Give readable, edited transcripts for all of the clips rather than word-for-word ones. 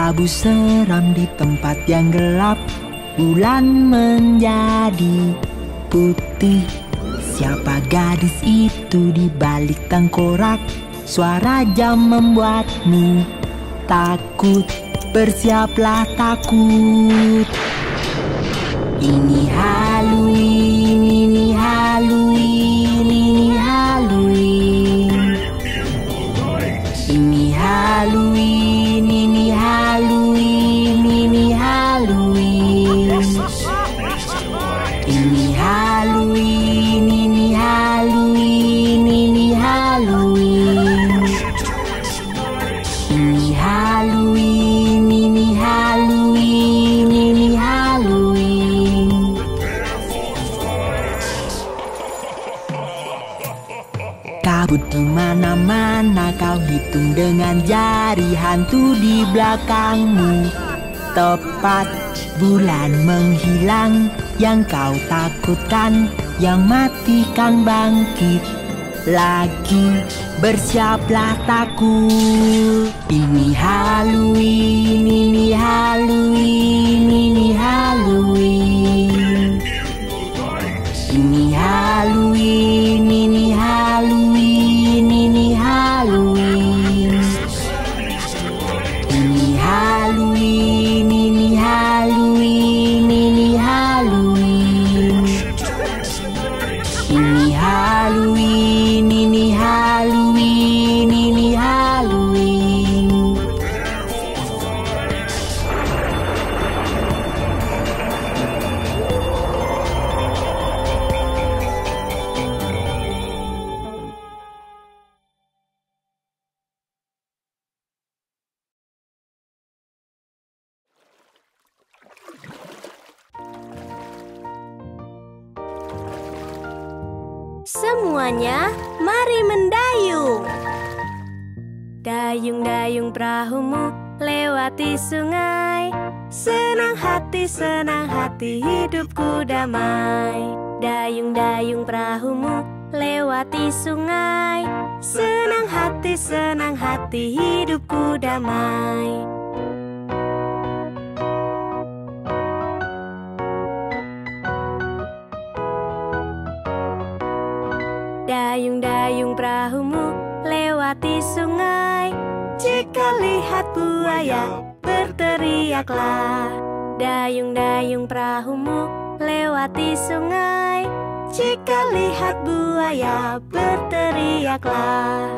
Labu seram di tempat yang gelap, bulan menjadi putih. Siapa gadis itu di balik tengkorak? Suara jam membuatmu takut. Bersiaplah takut. Ini Halloween, ini Halloween, ini Halloween. Ini Halloween, ini Halloween, ini Halloween. Ini Halloween, ini Halloween, ini Halloween. Ini Halloween, ini Halloween, ini Halloween. Kabut di mana-mana, kau hitung dengan jari, hantu di belakangmu. Tepat bulan menghilang, yang kau takutkan, yang matikan bangkit lagi. Bersiaplah takut. Ini Halloween, ini Halloween, ini Halloween. Ini Halloween, ini Halloween, ini Halloween. Ini Halloween, ini Halloween, ini Halloween. Ini Halloween, ini Halloween, ini Halloween. Semuanya, mari mendayung. Dayung-dayung perahumu lewati sungai. Senang hati hidupku damai. Dayung-dayung perahumu lewati sungai. Senang hati hidupku damai. Dayung-dayung perahumu lewati sungai. Jika lihat buaya, berteriaklah. Dayung-dayung perahumu lewati sungai. Jika lihat buaya, berteriaklah.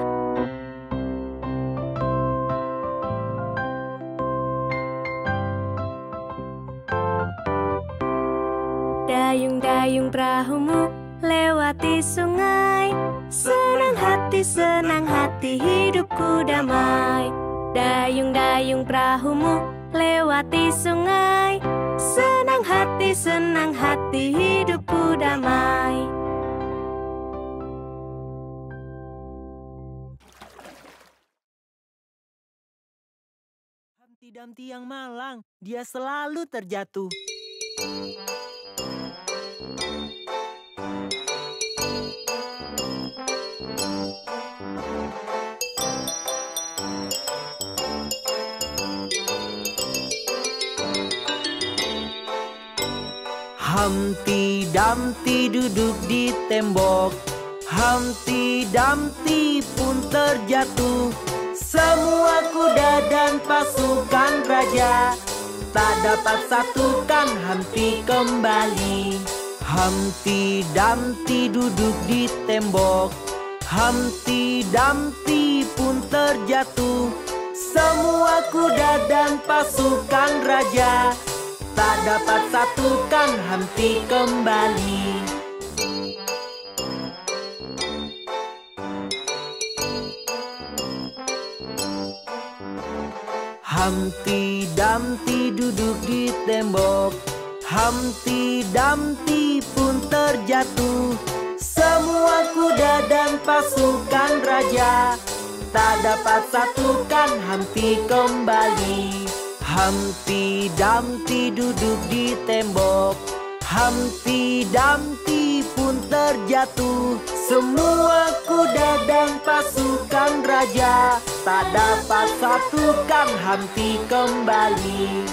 Dayung-dayung perahumu lewati sungai. Senang hati hidupku damai. Dayung-dayung perahumu lewati sungai. Senang hati hidupku damai. Humpty Dumpty yang malang, dia selalu terjatuh. Humpty Dumpty duduk di tembok. Humpty Dumpty pun terjatuh. Semua kuda dan pasukan raja tak dapat satukan Humpty kembali. Humpty Dumpty duduk di tembok. Humpty Dumpty pun terjatuh. Semua kuda dan pasukan raja tak dapat satukan Humpty kembali. Humpty Dumpty duduk di tembok. Humpty Dumpty pun terjatuh. Semua kuda dan pasukan raja tak dapat satukan Humpty kembali. Humpty Dumpty duduk di tembok. Humpty Dumpty pun terjatuh. terjatuh. Semua kuda dan pasukan raja tak dapat satukan henti kembali.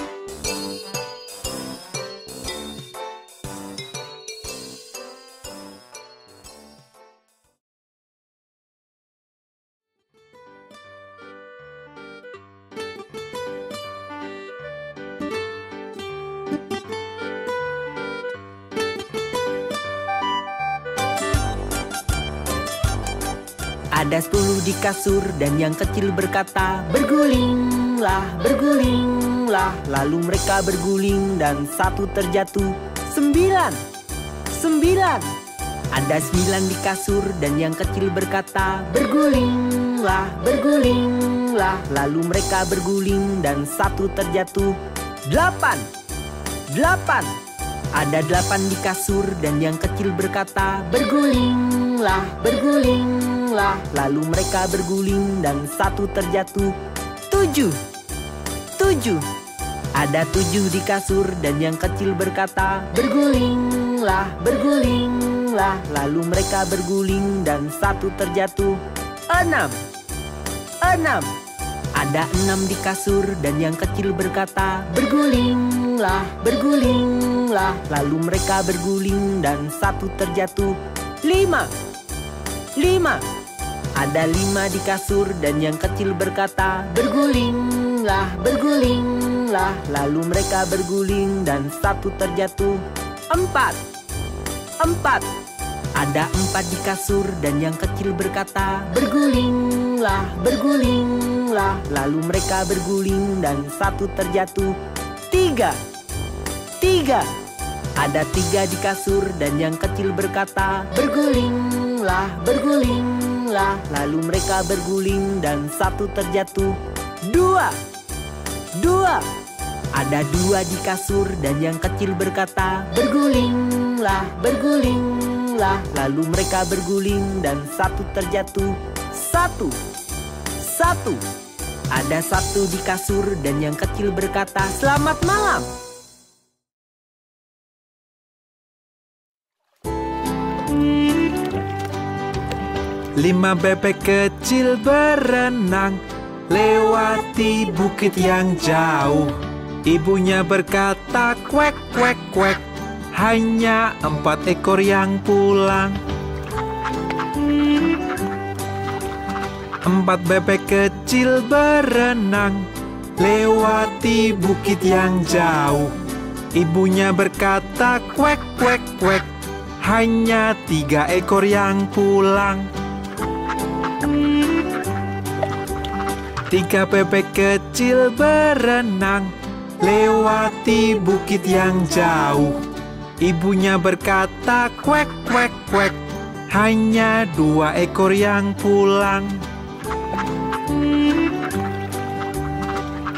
Ada 10 di kasur dan yang kecil berkata, bergulinglah, bergulinglah. Lalu mereka berguling dan satu terjatuh. 9. Ada 9 di kasur dan yang kecil berkata, bergulinglah, bergulinglah. Lalu mereka berguling dan satu terjatuh. 8. Ada 8 di kasur dan yang kecil berkata, bergulinglah, bergulinglah. Lalu mereka berguling dan satu terjatuh. 7. Ada 7 di kasur dan yang kecil berkata, bergulinglah, bergulinglah. Lalu mereka berguling dan satu terjatuh. 6. Ada 6 di kasur dan yang kecil berkata, bergulinglah, bergulinglah. Lalu mereka berguling dan satu terjatuh. 5. Ada 5 di kasur dan yang kecil berkata, bergulinglah, bergulinglah. Lalu mereka berguling dan satu terjatuh. 4. Ada 4 di kasur dan yang kecil berkata, bergulinglah, bergulinglah. Lalu mereka berguling dan satu terjatuh. 3. Ada 3 di kasur dan yang kecil berkata, bergulinglah, bergulinglah. Lalu mereka berguling dan satu terjatuh. 2. Ada 2 di kasur dan yang kecil berkata, bergulinglah, bergulinglah. Lalu mereka berguling dan satu terjatuh. 1. Ada 1 di kasur dan yang kecil berkata, selamat malam. Lima bebek kecil berenang lewati bukit yang jauh. Ibunya berkata, kwek, kwek, kwek. Hanya 4 ekor yang pulang. 4 bebek kecil berenang lewati bukit yang jauh. Ibunya berkata, kwek, kwek, kwek. Hanya 3 ekor yang pulang. 3 bebek kecil berenang lewati bukit yang jauh. Ibunya berkata, kwek, kwek, kwek. Hanya 2 ekor yang pulang.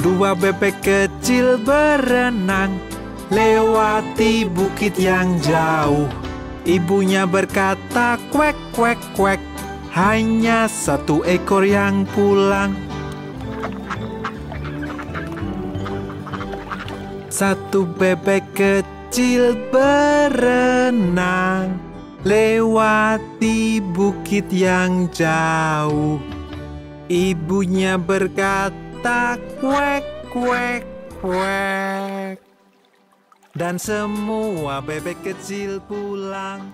2 bebek kecil berenang lewati bukit yang jauh. Ibunya berkata, kwek, kwek, kwek. Hanya 1 ekor yang pulang. 1 bebek kecil berenang lewati bukit yang jauh. Ibunya berkata, kwek, kwek, kwek. Dan semua bebek kecil pulang.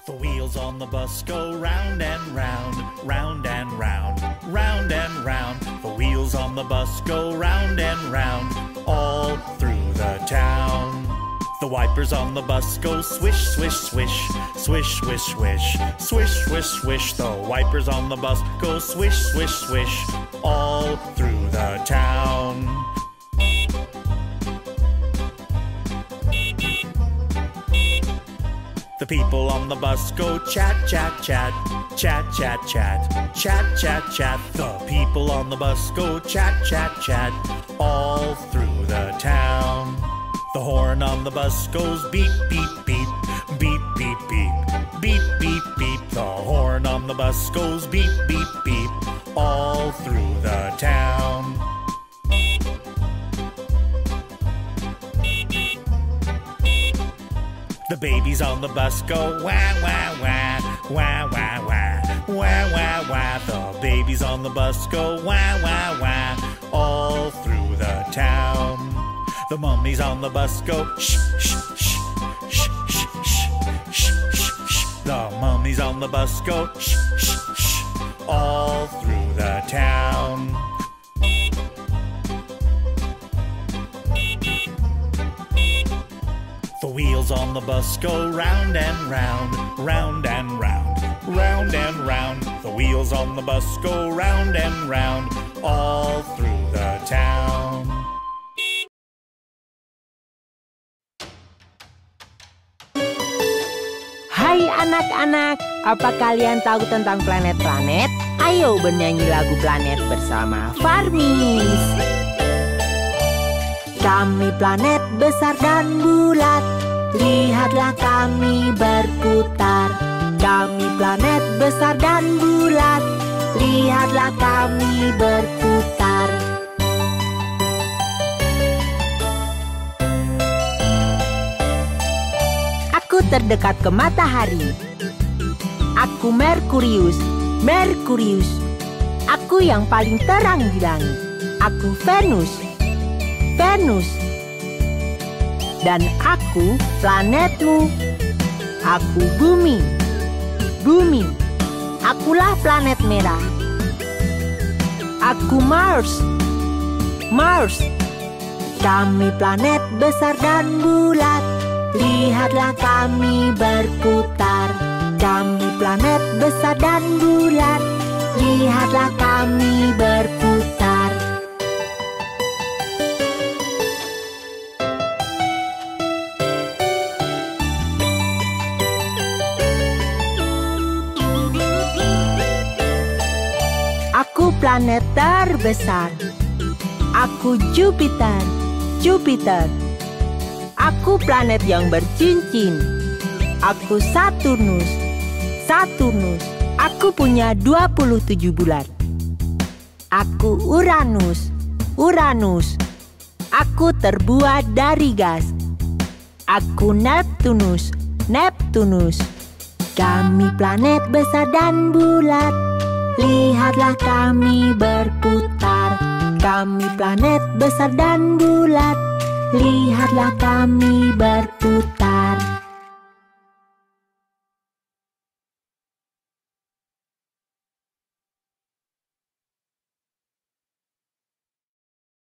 The wheels on the bus go round and round, round and round, round and round. The wheels on the bus go round and round, all through the town. The wipers on the bus go swish, swish, swish, swish, swish, swish, swish, swish, swish. The wipers on the bus go swish, swish, swish, all through the town. The people on the bus go chat, chat, chat, chat, chat, chat, chat, chat, chat. The people on the bus go chat, chat, chat, all through the town. The horn on the bus goes beep, beep, beep, beep, beep, beep, beep, beep, beep. The horn on the bus goes beep, beep, beep, all through the town. The babies on the bus go wah, wah, wah, wah, wah, wah, wah, wah, wah. The babies on the bus go wah, wah, wah, all through the town. The mummies on the bus go shh, shh, shh, shh, shh, shh, shh, shh, shh. The mummies on the bus go shh, shh, shh, all through the town. The wheels on the bus go round and round, round and round, round and round. The wheels on the bus go round and round, all through the town. Hai anak-anak, apa kalian tahu tentang planet-planet? Ayo bernyanyi lagu planet bersama Farmis. Kami planet besar dan bulat, lihatlah kami berputar. Kami planet besar dan bulat, lihatlah kami berputar. Aku terdekat ke matahari. Aku Merkurius, Merkurius. Aku yang paling terang di langit. Aku Venus, Venus. Dan aku planetmu. Aku bumi, bumi. Akulah planet merah. Aku Mars, Mars. Kami planet besar dan bulat, lihatlah kami berputar. Kami planet besar dan bulat, lihatlah kami berputar. Aku planet terbesar. Aku Jupiter, Jupiter. Aku planet yang bercincin. Aku Saturnus, Saturnus. Aku punya 27 bulan. Aku Uranus, Uranus. Aku terbuat dari gas. Aku Neptunus, Neptunus. Kami planet besar dan bulat, lihatlah kami berputar. Kami planet besar dan bulat, lihatlah kami berputar.